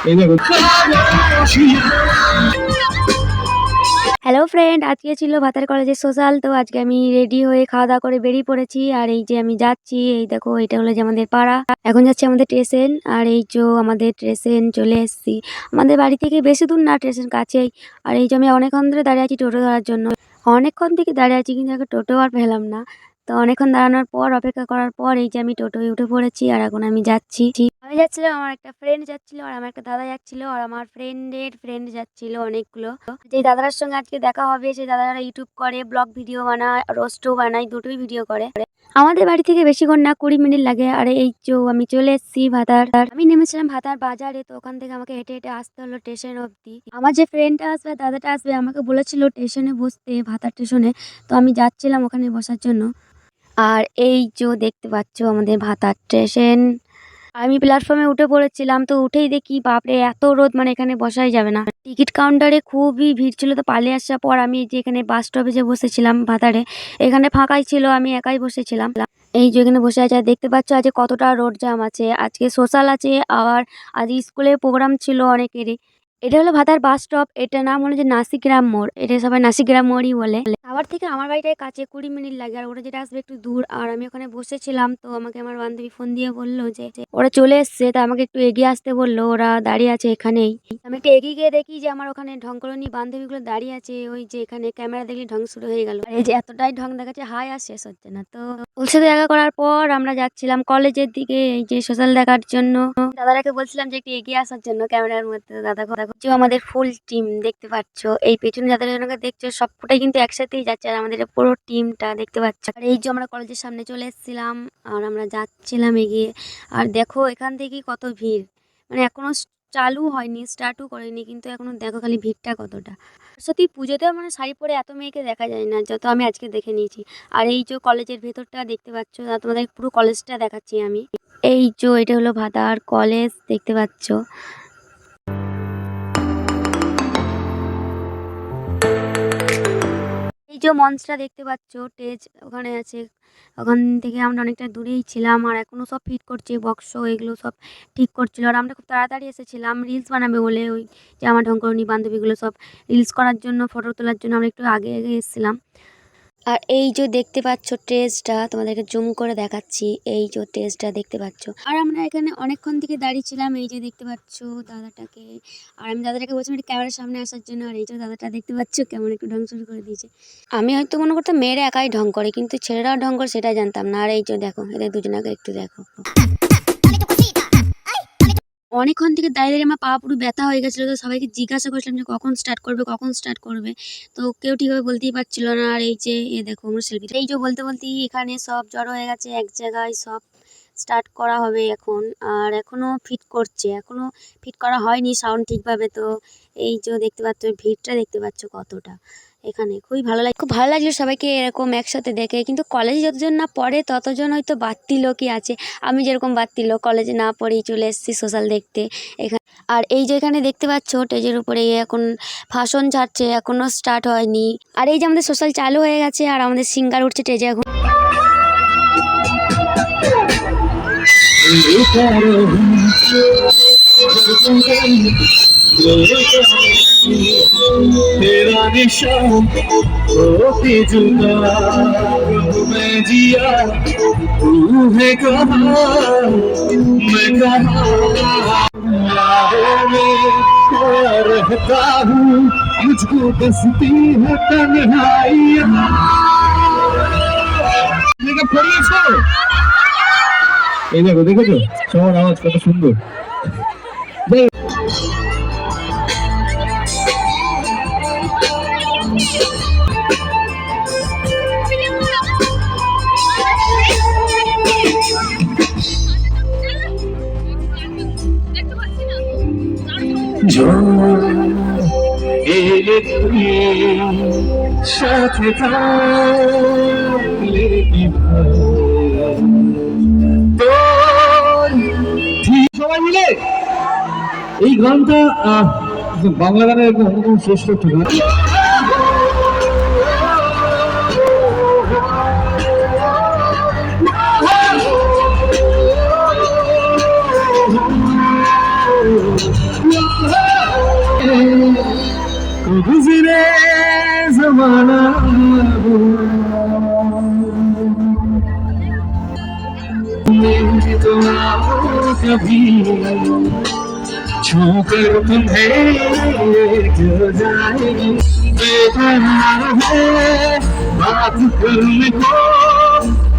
এই দেখো। Hello friend, আজকে ছিল ভাতার কলেজের সোশ্যাল। তো আজকে আমি রেডি হয়ে খাওয়া দাওয়া করে বেরিয়ে পড়েছি। আর এই যে আমি যাচ্ছি, এই দেখো এটা হলো যে আমাদের পাড়া। এখন যাচ্ছি আমাদের স্টেশন। আর এই যে আমাদের স্টেশন চলে এসেছি। আমাদের বাড়ি থেকে বেশি দূর না, স্টেশন কাছেই। আর এই যে আমি অনেকক্ষণ ধরে দাঁড়িয়ে আছি টোটো ধরার জন্য। অনেকক্ষণ থেকে দাঁড়িয়ে আছি, কিন্তু এখন টোটো আর পেলাম না। তো অনেকক্ষণ দাঁড়ানোর পর, অপেক্ষা করার পর এই যে আমি টোটোয় উঠে পড়েছি। আর এখন আমি যাচ্ছি। আমি যাচ্ছিলাম, আমার একটা ফ্রেন্ড যাচ্ছিল, আর আমার একটা দাদা যাচ্ছিল, আর আমার ফ্রেন্ডের ফ্রেন্ড যাচ্ছিল অনেকগুলো। যে দাদার সঙ্গে আজকে দেখা হবে, সেই দাদারা ইউটিউব করে, ব্লগ ভিডিও বানায়, রোস্টও বানায়, দুটোই ভিডিও করে। আমাদের বাড়ি থেকে বেশিক্ষণ না, 20 মিনিট লাগে। আর এই যে আমি চলে এসেছি ভাতার। আমি নেমেছিলাম ভাতার বাজারে। তো ওখান থেকে আমাকে হেঁটে হেঁটে আসতে হলো স্টেশন অবধি। আমার যে ফ্রেন্ডটা আসবে, দাদাটা আসবে, আমাকে বলেছিল স্টেশনে বসতে, ভাতার স্টেশনে। তো আমি যাচ্ছিলাম ওখানে বসার জন্য। আর এই যে দেখতে পাচ্ছ আমাদের ভাতার স্টেশন। আমি প্ল্যাটফর্মে উঠে পড়েছিলাম। তো উঠেই দেখি বাপরে এত রোদ, মানে এখানে বসাই যাবে না। টিকিট কাউন্টারে খুবই ভিড় ছিল। তো পালিয়ে আসার পর আমি যে এখানে বাস স্টপে যে বসেছিলাম ভাতারে, এখানে ফাঁকাই ছিল, আমি একাই বসেছিলাম। এই যে এখানে বসে আছে। দেখতে পাচ্ছ আজকে কতটা রোড জ্যাম আছে। আজকে সোশ্যাল আছে, আবার আজ স্কুলে প্রোগ্রাম ছিল অনেকেরই। এটা হলো ভাতার বাস স্টপ। এটা নাম হলো যে নাসিগ্রাম মোড়। এটা সবাই নাসিগ্রাম মোড়ই বলে। আবার থেকে আমার বাড়িটার কাছে 20 মিনিট লাগে। আর ওরা যেটা আসবে একটু দূর। আর আমি ওখানে বসেছিলাম। তো আমাকে আমার বান্ধবী ফোন দিয়ে বললো যে ওরা চলে এসছে। তা আমাকে একটু এগিয়ে আসতে বললো, ওরা দাঁড়িয়ে আছে এখানেই। আমি একটু এগিয়ে গিয়ে দেখি যে আমার ওখানে ঢংকরণী বান্ধবীগুলো দাঁড়িয়ে আছে। ওই যে এখানে ক্যামেরা দেখলে ঢং শুরু হয়ে গেল। এই যে এতটাই ঢং দেখাচ্ছে, হাই আর শেষ হচ্ছে না। তো ওর সাথে দেখা করার পর আমরা যাচ্ছিলাম কলেজের দিকে, এই যে সোশ্যাল দেখার জন্য। দাদারাকে বলছিলাম যে একটু এগিয়ে আসার জন্য ক্যামেরার মধ্যে। দাদা দেখো আমাদের ফুল টিম দেখতে পাচ্ছ। এই পেছনে যাদের জনকে দেখছো, সবকটাই কিন্তু একসাথেই যাচ্ছে। আর আমাদের পুরো টিমটা দেখতে পাচ্ছ। আর এই যে আমরা কলেজের সামনে চলে এসেছিলাম, আর আমরা যাচ্ছিলাম এগিয়ে। আর দেখো এখান থেকে কত ভিড়, মানে এখনো চালু হয়নি, স্টার্টও করেনি, কিন্তু এখনো দেখো খালি ভিড়টা কতটা। সত্যি পুজোতেও মানে শাড়ি পরে এত মেয়েকে দেখা যায় না, যত আমি আজকে দেখে নিয়েছি। আর এই যে কলেজের ভেতরটা দেখতে পাচ্ছ, তোমাদের পুরো কলেজটা দেখাচ্ছি আমি। এই যে এটা হলো ভাতার কলেজ, দেখতে পাচ্ছ। এই যে মঞ্চটা দেখতে পাচ্ছ, স্টেজ ওখানে আছে। ওখান থেকে আমরা অনেকটা দূরেই ছিলাম। আর এখনো সব ফিট করছে, বক্স এগুলো সব ঠিক করছিল। আর আমরা খুব তাড়াতাড়ি এসেছিলাম রিলস বানাবে বলে। ওই যে আমার ঢঙ্করণী বান্ধবীগুলো সব রিলস করার জন্য, ফটো তোলার জন্য আমরা একটু আগে আগে এসেছিলাম। আর এই যে দেখতে পাচ্ছ স্টেজটা, তোমাদেরকে জুম করে দেখাচ্ছি। এই যে স্টেজটা দেখতে পাচ্ছ। আর আমরা এখানে অনেকক্ষণ থেকে দাঁড়িয়ে ছিলাম। এই যে দেখতে পাচ্ছ দাদাটাকে। আর আমি দাদাটাকে বলছিলাম একটু ক্যামেরার সামনে আসার জন্য। আর এই যে দাদাটা দেখতে পাচ্ছ কেমন একটু ঢং শুরু করে দিয়েছে। আমি হয়তো মনে করতাম মেয়েরা একাই ঢং করে, কিন্তু ছেলেরাও ঢং করে সেটা জানতাম না। আর এই যে দেখো এদের দুজনাকে একটু দেখো। অনেকক্ষণ থেকে দাঁড়িয়ে আমার পা পুরো ব্যথা হয়ে গেছিলো। তো সবাইকে জিজ্ঞাসা করছিলাম যে কখন স্টার্ট করবে, কখন স্টার্ট করবে। তো কেউ ঠিকভাবে বলতেই পারছিল না। আর এই যে দেখো আমার সেলফিটা, এই যে বলতে বলতেই এখানে সব জড়ো হয়ে গেছে এক জায়গায়। সব স্টার্ট করা হবে এখন। আর এখনো ফিট করছে, এখনো ফিট করা হয়নি সাউন্ড ঠিকভাবে। তো এই যে দেখতে পাচ্ছ ভিড়টা, দেখতে পাচ্ছ কতটা এখানে। খুবই ভালো লাগে, খুব ভালো লাগলো সবাইকে এরকম একসাথে দেখে। কিন্তু কলেজে যতজন না পড়ে ততজন হয়তো বাড়তি লোকই আছে। আমি যেরকম বাড়তি লোক, কলেজে না পড়েই চলে এসেছি সোশ্যাল দেখতে এখানে। আর এই যে এখানে দেখতে পাচ্ছ স্টেজের উপরে এখন ভাষণ ছাড়ছে, এখনো স্টার্ট হয়নি। আর এই যে আমাদের সোশ্যাল চালু হয়ে গেছে, আর আমাদের সিঙ্গার উঠছে স্টেজে এখন। तेरा निशान होके जुदा मैं जिया तू है कहाँ मैं कहाँ यारों में खोया रहता हूँ मुझको दसती है तन्हाइयाँ এই দেখো, দেখেছো সবার আওয়াজ কত সুন্দর। সাথে থাকলে কি সবাই মিলে এই গানটা বাংলা গানের একদম অন্যতম শ্রেষ্ঠ একটা গান। गुजरे जमाना तो आओ कभी छूकर तुम्हें गिर जाएगी बेकरार है बात करने को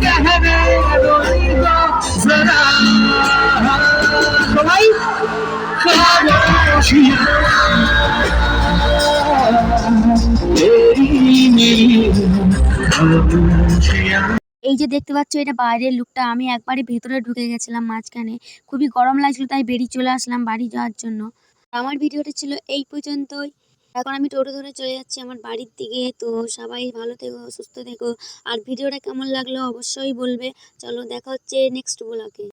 कहने दो इनको जरा भाई खामोशियाँ तेरी मेरी खामोशियाँ। এই যে দেখতে পাচ্ছ এটা বাইরের লুকটা। আমি একবারে ভেতরে ঢুকে গেছিলাম মাঝখানে, খুবই গরম লাগছিল তাই বেরিয়ে চলে আসলাম বাড়ি যাওয়ার জন্য। আমার ভিডিওটা ছিল এই পর্যন্তই। এখন আমি টোটো ধরে চলে যাচ্ছি আমার বাড়ির দিকে। তো সবাই ভালো থেকো, সুস্থ থেকো, আর ভিডিওটা কেমন লাগলো অবশ্যই বলবে। চলো দেখা হচ্ছে নেক্সট ব্লগে।